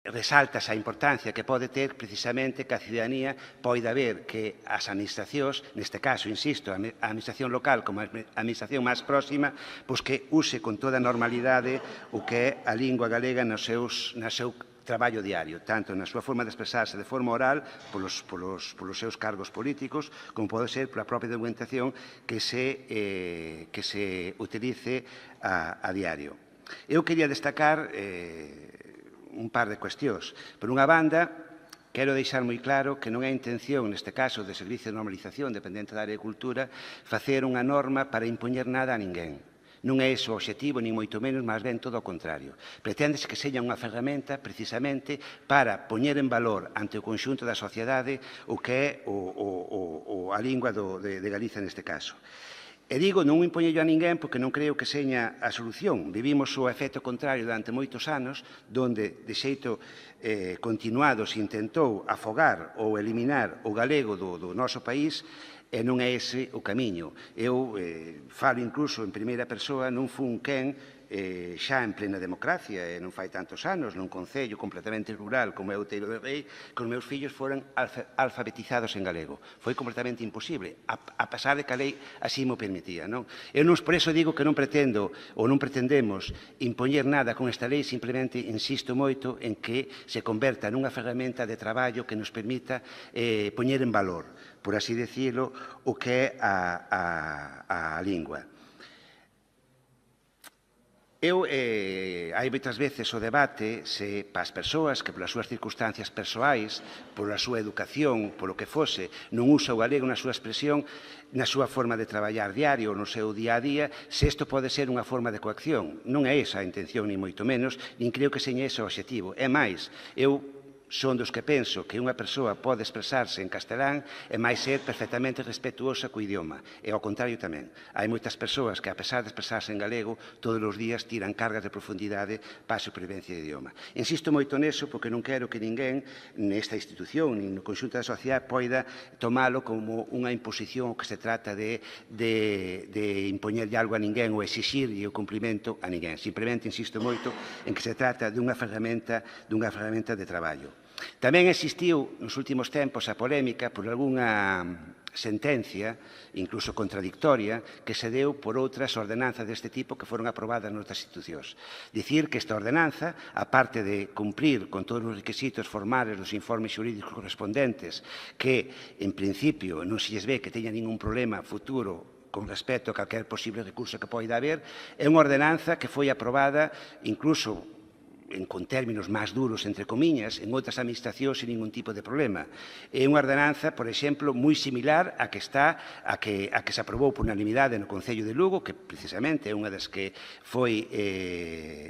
resalta esa importancia que pode ter precisamente que a ciudadanía poida ver que as administracións, neste caso, insisto, a administración local como a administración máis próxima, pois que use con toda normalidade o que é a lingua galega no seu traballo diario, tanto na súa forma de expresarse de forma oral polos seus cargos políticos, como pode ser pola propia documentación que se utilice a diario. Eu quería destacar un par de cuestións. Por unha banda, quero deixar moi claro que non é a intención, neste caso, de Servicio de Normalización dependente da área de Cultura, facer unha norma para impoñer nada a ninguén. Non é ese o obxectivo, ni moito menos, máis ben todo o contrario. Preténdese que seña unha ferramenta, precisamente, para poñer en valor ante o conxunto da sociedade o que é a lingua de Galicia neste caso. E digo, non impoñello a ninguén porque non creo que seña a solución. Vivimos o efecto contrario durante moitos anos, donde de xeito continuado se intentou afogar ou eliminar o galego do noso país, e non é ese o camiño. Eu falo incluso en primeira persoa, non fun quen xa en plena democracia, e non fai tantos anos, nun concello completamente rural como é Outeiro de Rei, que os meus fillos foran alfabetizados en galego. Foi completamente imposible, a pesar de que a lei así mo permitía. Eu non por eso digo que non pretendo ou non pretendemos impoñer nada con esta lei, simplemente insisto moito en que se converta nunha ferramenta de traballo que nos permita poñer en valor, por así decirlo, o que é a lingua. Hai moitas veces o debate se para as persoas que polas súas circunstancias persoais, pola súa educación, polo que fose, non usa o galego na súa expresión, na súa forma de traballar diario, no seu día a día, se isto pode ser unha forma de coacción. Non é esa a intención, ni moito menos, nin creo que seña ese o obxectivo. É máis, eu son dos que penso que unha persoa pode expresarse en castelán e máis ser perfectamente respetuosa co idioma. E ao contrario tamén. Hai moitas persoas que, a pesar de expresarse en galego, todos os días tiran cargas de profundidade para a supervivencia do idioma. Insisto moito neso porque non quero que ninguén nesta institución, nin no conxunto da sociedade, poida tomalo como unha imposición que se trata de impoñerlle algo a ninguén ou exixirlle o cumprimento a ninguén. Simplemente insisto moito en que se trata dunha ferramenta de traballo. Tamén existiu nos últimos tempos a polémica por algunha sentencia, incluso contradictoria, que se deu por outras ordenanzas deste tipo que foron aprobadas noutras institucións. Dicir que esta ordenanza, aparte de cumprir con todos os requisitos formales dos informes xurídicos correspondentes, que, en principio, non se lles ve que teña ningún problema futuro con respecto a calquer posible recurso que poida haber, é unha ordenanza que foi aprobada incluso con términos máis duros, entre comiñas, en outras administracións sin ningún tipo de problema. É unha ordenanza, por exemplo, moi similar a que se aprobou por unanimidade no Concello de Lugo, que precisamente é unha das que foi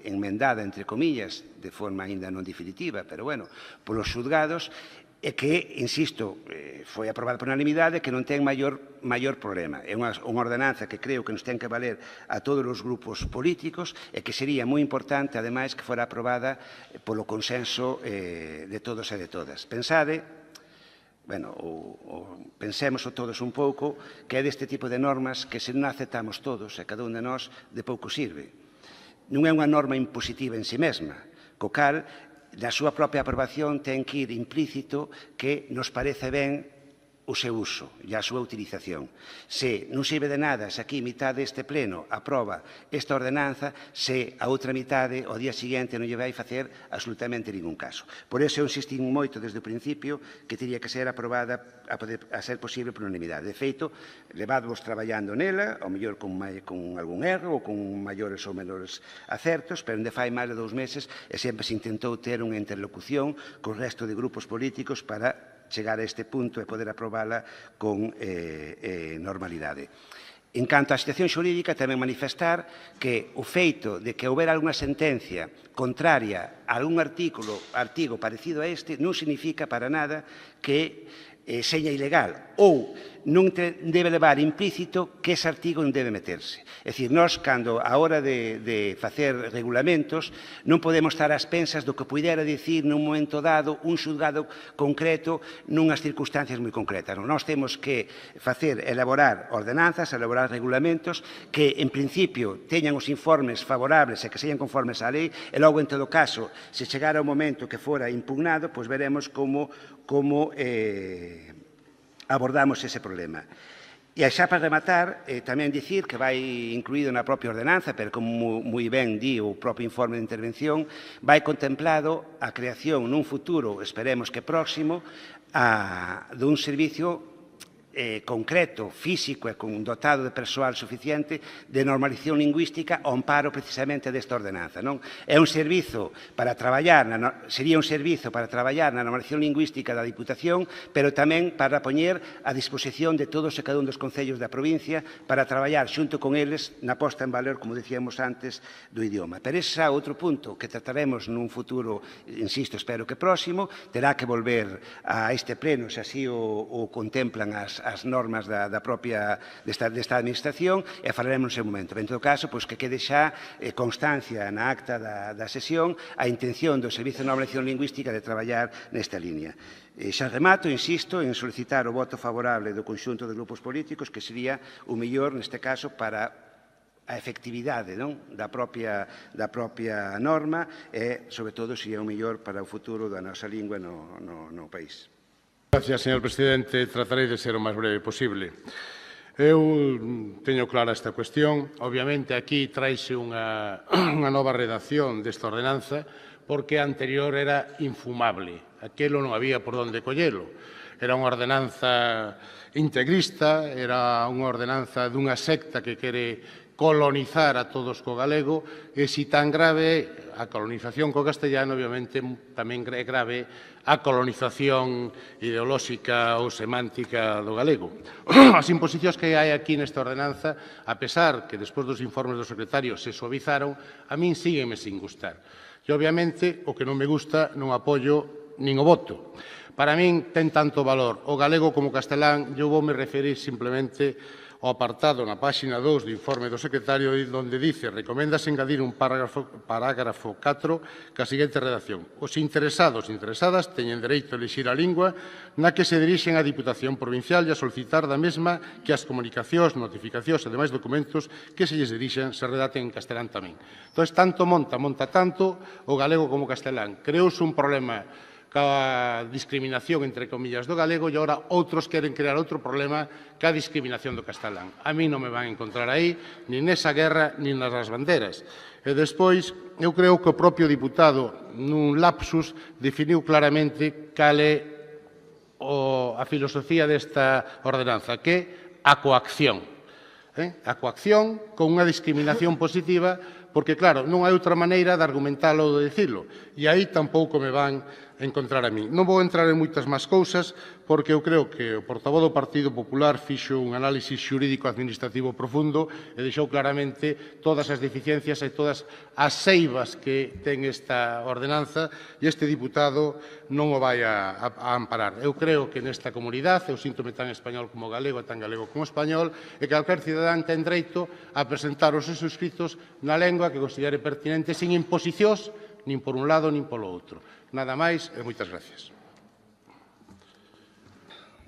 enmendada, entre comillas, de forma ainda non definitiva, pero, bueno, polos xulgados, e que, insisto, foi aprobada por unanimidade, que non ten maior problema. É unha ordenanza que creo que nos ten que valer a todos os grupos políticos e que sería moi importante, ademais, que fora aprobada polo consenso de todos e de todas. Pensemos todos un pouco que é deste tipo de normas que se non aceptamos todos e cada un de nós de pouco sirve. Non é unha norma impositiva en si mesma, co cal na súa propia aprobación ten que ir implícito que nos parece ben o seu uso e a súa utilización. Se non sirve de nada se aquí mitad deste pleno aproba esta ordenanza, se a outra mitade ao día seguinte non lle vai facer absolutamente ningún caso. Por iso eu insistí moito desde o principio que teria que ser aprobada a ser posible por unanimidade. De feito, levádovos traballando nela, ao mellor con algún erro ou con maiores ou menores acertos, pero onde fai máis de 2 meses e sempre se intentou ter unha interlocución co resto de grupos políticos para chegar a este punto e poder aprobala con normalidade. En canto á situación xurídica, tamén manifestar que o feito de que houbera algunha sentencia contraria a algún artigo parecido a este non significa para nada que seña ilegal ou non debe levar implícito que ese artigo non debe meterse. É dicir, nós, cando a hora de facer regulamentos, non podemos estar ás pensas do que puidera dicir nun momento dado un xulgado concreto nunhas circunstancias moi concretas. Nós temos que elaborar ordenanzas, elaborar regulamentos que, en principio, teñan os informes favorables e que sean conformes á lei, e logo, en todo caso, se chegara o momento que fora impugnado, pois veremos como abordamos ese problema. E xa para rematar, tamén dicir que vai incluído na propia ordenanza, pero como moi ben di o propio informe de intervención, vai contemplado a creación nun futuro, esperemos que próximo, dun servicio concreto, físico e dotado de persoal suficiente de normalización lingüística ao amparo precisamente desta ordenanza. É un servizo para traballar, sería un servizo para traballar na normalización lingüística da Diputación, pero tamén para poñer a disposición de todos e cada un dos concellos da provincia para traballar xunto con eles na posta en valor, como decíamos antes, do idioma. Pero ese é outro punto que trataremos nun futuro, insisto, espero que próximo, terá que volver a este pleno, se así o contemplan as normas desta administración, e falaremos nese momento. En todo caso, pois que quede xa constancia na acta da sesión a intención do Servizo de Normalización Lingüística de traballar nesta línea. Xa remato, insisto, en solicitar o voto favorable do conxunto de grupos políticos, que sería o mellor, neste caso, para a efectividade da propia norma e, sobre todo, sería o mellor para o futuro da nosa lingua no país. Gracias, señor presidente. Tratarei de ser o máis breve posible. Eu teño clara esta cuestión. Obviamente, aquí traise unha nova redacción desta ordenanza porque a anterior era infumable. Aquelo non había por onde collelo. Era unha ordenanza integrista, era unha ordenanza dunha secta que quere colonizar a todos co galego, e se tan grave a colonización co castellano, obviamente tamén é grave a colonización ideolóxica ou semántica do galego. As imposicións que hai aquí nesta ordenanza, a pesar que despois dos informes do secretario se suavizaron, a min sígueme sin gustar. E, obviamente, o que non me gusta non apoio nin o voto. Para min ten tanto valor o galego como o castelán, eu voume referir simplemente o apartado na páxina 2 do informe do secretario, onde dice: recoméndase engadir un parágrafo 4 ca seguinte redacción. Os interesados e interesadas teñen dereito a elixir a lingua na que se dirixen á Diputación Provincial e a solicitar da mesma que as comunicacións, notificacións e demais documentos que se lles dirixen se redacten en castelán tamén. Entón, tanto monta tanto o galego como o castelán. Creouse un problema ca discriminación, entre comillas, do galego, e agora outros queren crear outro problema ca discriminación do castelán. A mí non me van a encontrar aí, nin nesa guerra, nin nas banderas. E despois, eu creo que o propio diputado, nun lapsus, definiu claramente cal é a filosofía desta ordenanza, que é a coacción. A coacción con unha discriminación positiva, porque, claro, non hai outra maneira de argumentalo ou de dicirlo. E aí tampouco me van encontrar a mí. Non vou entrar en moitas máis cousas, porque eu creo que o portavoz do Partido Popular fixo un análisis xurídico-administrativo profundo e deixou claramente todas as deficiencias e todas as seivas que ten esta ordenanza, e este diputado non o vai a amparar. Eu creo que nesta comunidade, eu síntome tan español como galego e tan galego como español, e que calquer cidadán ten dereito a presentar os seus escritos na lengua que considere pertinente, sin imposicións, nin por un lado nin polo outro. Nada máis e moitas gracias.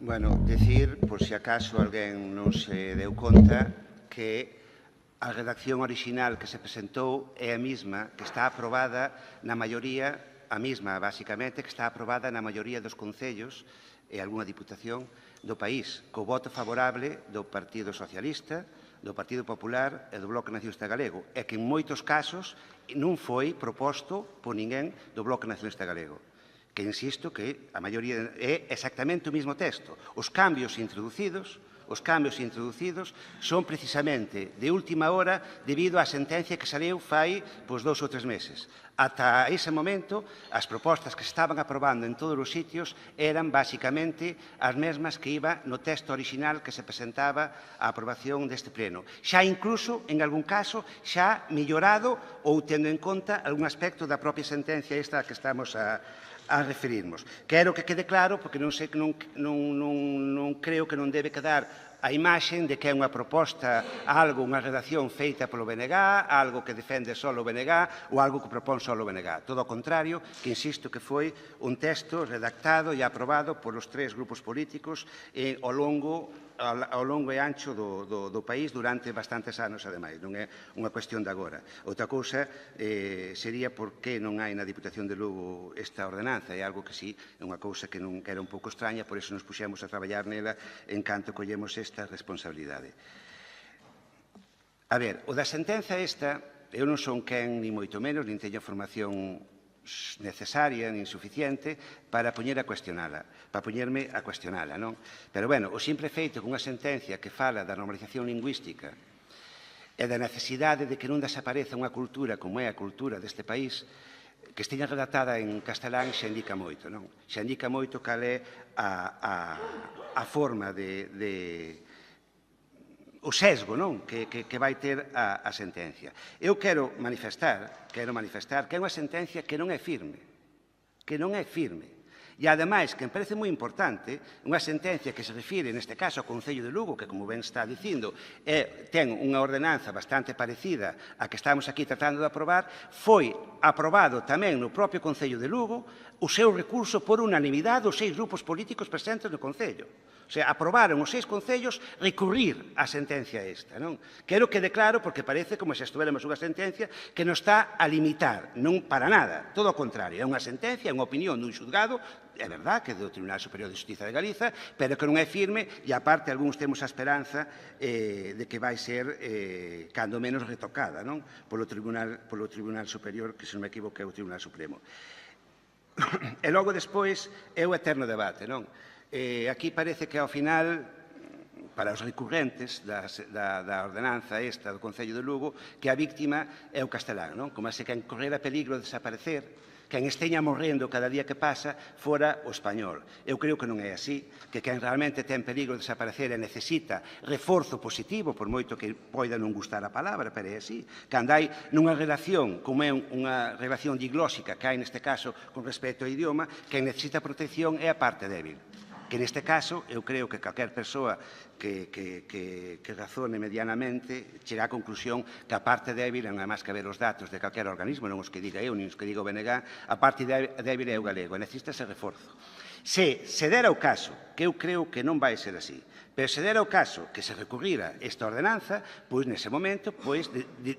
Bueno, decir, por si acaso alguén non se deu conta, que a redacción orixinal que se presentou é a mesma que está aprobada na maioría, a mesma, basicamente, que está aprobada na maioría dos concellos e algunha diputación do país, co voto favorable do Partido Socialista, do Partido Popular e do Bloque Nacionalista Galego, e que en moitos casos non foi proposto por ninguén do Bloque Nacionalista Galego, que insisto que a maioría é exactamente o mesmo texto. Os cambios introducidos son precisamente de última hora debido á sentencia que saliu fai 2 ou 3 meses. Ata ese momento, as propostas que se estaban aprobando en todos os sitios eran basicamente as mesmas que iba no texto original que se presentaba á aprobación deste pleno. Xa incluso, en algún caso, xa mellorado ou tendo en conta algún aspecto da propia sentencia esta que estamos a a referirmos. Quero que quede claro, porque non creo que non debe quedar a imaxen de que é unha proposta, unha redacción feita polo BNG, algo que defende só o BNG ou algo que propón só o BNG. Todo o contrario, que insisto que foi un texto redactado e aprobado polos 3 grupos políticos ao longo e ancho do país durante bastantes anos, ademais. Non é unha cuestión de agora. Outra cousa sería por que non hai na Diputación de Lugo esta ordenanza. É algo que sí, é unha cousa que era un pouco extraña, por iso nos puxemos a traballar nela en canto collemos esta responsabilidade. A ver, o da sentenza esta, eu non son quen, ni moito menos, nin teño formación necesaria, nin suficiente, para poñerme a cuestionala, non? Pero, bueno, o simple feito que unha sentencia que fala da normalización lingüística e da necesidade de que non desapareza unha cultura como é a cultura deste país, que esteña redactada en castelán xa indica moito, non? Xa indica moito cal é a forma o sesgo, non? Que vai ter a sentencia. Eu quero manifestar que é unha sentencia que non é firme, E, ademais, que me parece moi importante, unha sentencia que se refire, neste caso, ao Concello de Lugo, que, como ben está dicindo, ten unha ordenanza bastante parecida á que estamos aquí tratando de aprobar, foi aprobado tamén no propio Concello de Lugo o seu recurso por unanimidade dos 6 grupos políticos presentes no Concello. O sea, aprobaron os 6 concellos recurrir á sentencia esta, non? Quero que quede claro, porque parece como se estuveramos unha sentencia que nos está a limitar, non para nada, todo o contrario, é unha sentencia, é unha opinión dun xulgado, é verdad que é do Tribunal Superior de Xustiza de Galiza, pero que non é firme e, aparte, algúns temos a esperanza de que vai ser, cando menos, retocada, non? Polo Tribunal Superior, que, se non me equivoco, é o Tribunal Supremo. E logo, despois, é o eterno debate, non? Aquí parece que, ao final, para os recurrentes da ordenanza esta do Concello de Lugo, que a víctima é o castelán, non? Como se quen correra peligro de desaparecer, quen esteña morrendo cada día que pasa, fora o español. Eu creo que non é así, que quen realmente ten peligro de desaparecer e necesita reforzo positivo, por moito que poida non gustar a palabra, pero é así. Cando hai nunha relación, como é unha relación diglóxica que hai neste caso con respecto ao idioma, quen necesita protección é a parte débil. Que neste caso, eu creo que calquer persoa que razone medianamente chega á conclusión que a parte débil, non é máis que ver os datos de calquer organismo, non os que diga eu, nin os que diga o BNG, a parte débil é o galego, e necesita ese reforzo. Se dera o caso, que eu creo que non vai ser así, pero se dera o caso que se recurrira esta ordenanza, pois nese momento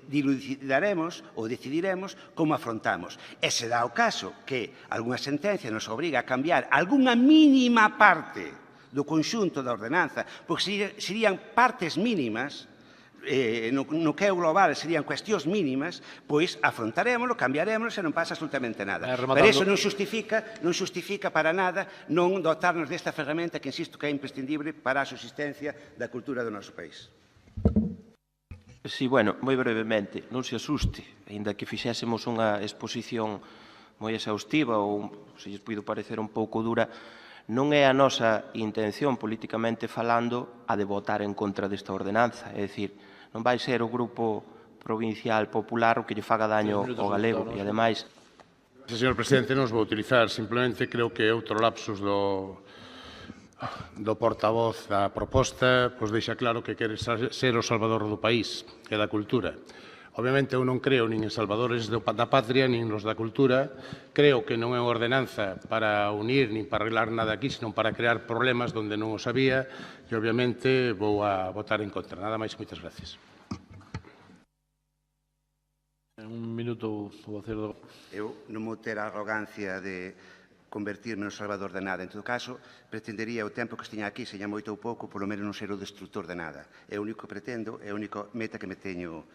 dilucidaremos ou decidiremos como afrontamos. E se dá o caso que algunha sentencia nos obriga a cambiar algunha mínima parte do conxunto da ordenanza, porque serían partes mínimas, no que é o global serían cuestións mínimas, pois afrontarémoslo, cambiarémoslo e non pasa absolutamente nada. Pero iso non xustifica para nada non dotarnos desta ferramenta que insisto que é imprescindible para a subsistencia da cultura do noso país. Si, bueno, moi brevemente, non se asuste, aínda que fixésemos unha exposición moi exhaustiva ou, se lles puido parecer un pouco dura, non é a nosa intención, políticamente falando, a de votar en contra desta ordenanza. É dicir, non vai ser o Grupo Provincial Popular o que lle faga daño ao galego. E, ademais... Señor Presidente, non os vou utilizar. Simplemente creo que outro lapsus do portavoz da proposta pois deixa claro que quere ser o salvador do país e da cultura. Obviamente, eu non creo nin en salvadores da patria, nin nos da cultura. Creo que non é unha ordenanza para unir, nin para arreglar nada aquí, senón para crear problemas onde non os había. E, obviamente, vou a votar en contra. Nada máis, moitas gracias. En un minuto, o voceiro. Eu non vou ter a arrogancia de convertirme no salvador de nada. En todo caso, pretendería o tempo que estiña aquí, seña moito ou pouco, polo menos non ser o destructor de nada. É o único que pretendo, é a única meta que me teño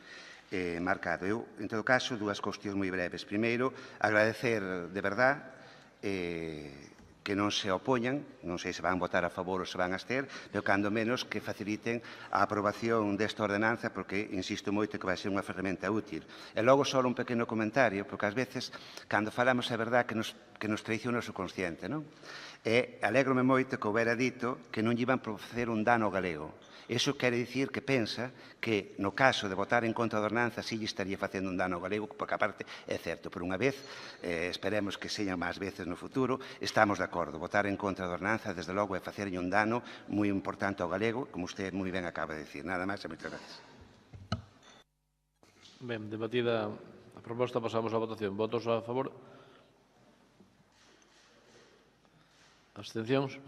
marcado. Eu, en todo caso, dúas cuestións moi breves. Primeiro, agradecer de verdad que non se opoñan, non sei se van votar a favor ou se van a abster, pero cando menos que faciliten a aprobación desta ordenanza, porque insisto moito que vai ser unha ferramenta útil. E logo só un pequeno comentario, porque ás veces, cando falamos, é verdad que nos traiciona o subconsciente, non? E alégrome moito que houbera dito que non lle iban facer un dano ao galego. Iso quere dicir que pensa que no caso de votar en contra da ordenanza sí lle estaría facendo un dano ao galego, porque a parte é certo, por unha vez, esperemos que señan máis veces no futuro, estamos de acordo. Votar en contra da ordenanza, desde logo, é facerlle un dano moi importante ao galego, como usted moi ben acaba de dicir. Nada máis e moitas gracias. Ben, debatida a proposta, pasamos á votación. Votos a favor? Abstencións?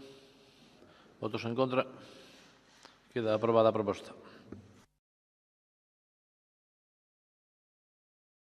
Votos en contra? Queda aprobada a proposta.